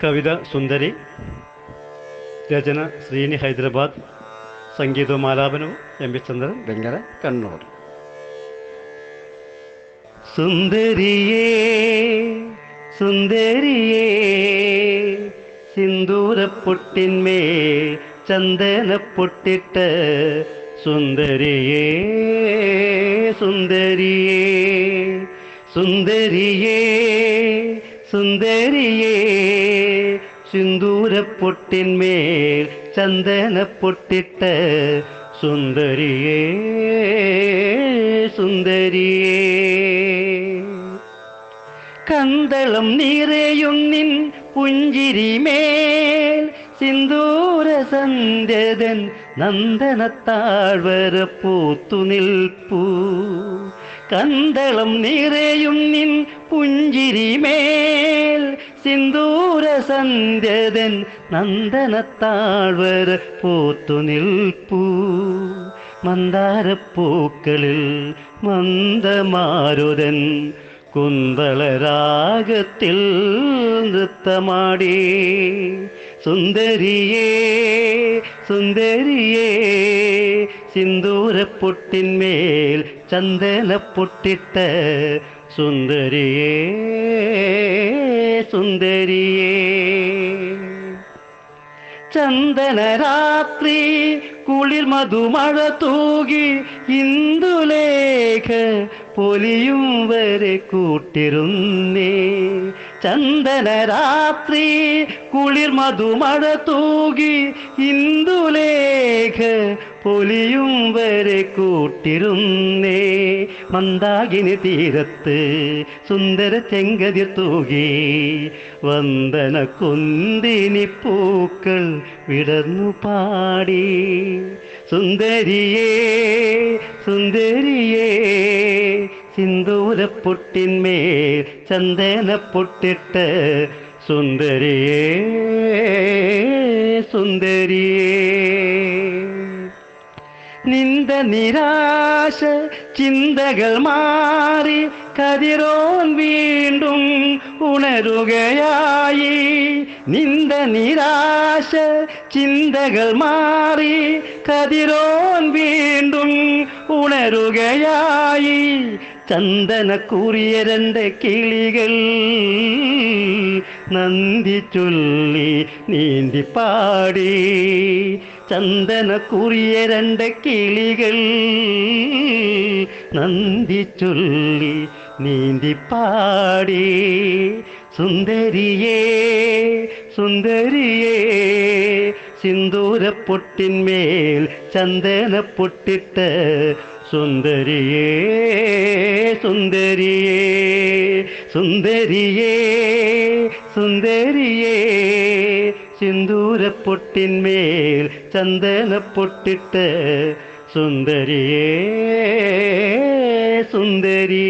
കവിത സുന്ദരി. രചന ശ്രീനി ഹൈദരാബാദ്. സംഗീതവും ആലാപനവും M V ചന്ദ്രൻ വെങ്ങര കണ്ണൂർ. സുന്ദരിയേ സുന്ദരിയേ സിന്ദൂരപ്പൊട്ടിന്മേൽ ചന്ദനപ്പൊട്ടിട്ട് സുന്ദരിയേ സുന്ദരിയേ സുന്ദരിയേ സുന്ദരിയേ സിന്ദൂരപ്പൊട്ടിന്മേൽ ചന്ദനപ്പൊട്ടിട്ട് സുന്ദരിയേ സുന്ദരിയേ കന്തളം നിറയുന്നിൻ പുഞ്ചിരിമേൽ സിന്ദൂര സന്ധ്യതൻ നന്ദനത്താഴ്വര പൂത്തു നിൽപ്പൂ. കന്തളം നിറയുന്നിൻ പുഞ്ചിരിമേൽ സിന്ദൂര സന്ധ്യതൻ നന്ദനത്താഴ്വര പൂത്തു നിൽപ്പൂ. മന്ദാരപ്പൂക്കളിൽ മന്ദമാരുതൻ കുന്തളരാഗത്തിൽ നൃത്തമാടി. സുന്ദരിയേ സുന്ദരിയേ സിന്ദൂരപ്പൊട്ടിന്മേൽ ചന്ദനപ്പൊട്ടിട്ട് സുന്ദരിയേ സുന്ദരിയേ ചന്ദനരാത്രി കുളിർ മധുമഴ തൂകി ഇന്ദുലേഖ പൊലിയും വരെ കൂട്ടിരുന്നേ. ചന്ദനരാത്രി കുളിർ മധുമഴ തൂകി ഇന്ദുലേഖ പൊലിയും വരെ കൂട്ടിരുന്നേ. മന്ദാകിനി തീരത്ത് സുന്ദര ചെങ്കതിർ തൂകി വന്ദന കുന്തിനി പൂക്കൾ വിടർന്നു പാടി. സുന്ദരിയേ സുന്ദരിയേ സിന്ദൂരപ്പൊട്ടിന്മേൽ ചന്ദനപ്പൊട്ടിട്ട് സുന്ദരിയേ സുന്ദരിയേ നിന്ദ നിരാശ ചിന്തകൾ മാറി കതിരോൻ വീണ്ടും ഉണരുകയായി. നിന്ദ നിരാശ ചിന്തകൾ മാറി കതിരോൻ വീണ്ടും ഉണരുകയായി. ചന്ദനക്കുറിയ രണ്ട് കിളികൾ നന്ദി ചൊല്ലി നീന്തി പാടി. ചന്ദനക്കുറിയ രണ്ട് കിളികൾ നന്ദി ചൊല്ലി നീന്തി പാടി. സുന്ദരിയേ സുന്ദരിയേ സിന്ദൂരപ്പൊട്ടിന്മേൽ ചന്ദനപ്പൊട്ടിട്ട് സുന്ദരിയേ സുന്ദരിയേ സുന്ദരിയേ സുന്ദരിയേ സിന്ദൂരപ്പൊട്ടിന്മേൽ ചന്ദനപ്പൊട്ടിട്ട് സുന്ദരിയേ സുന്ദരിയേ.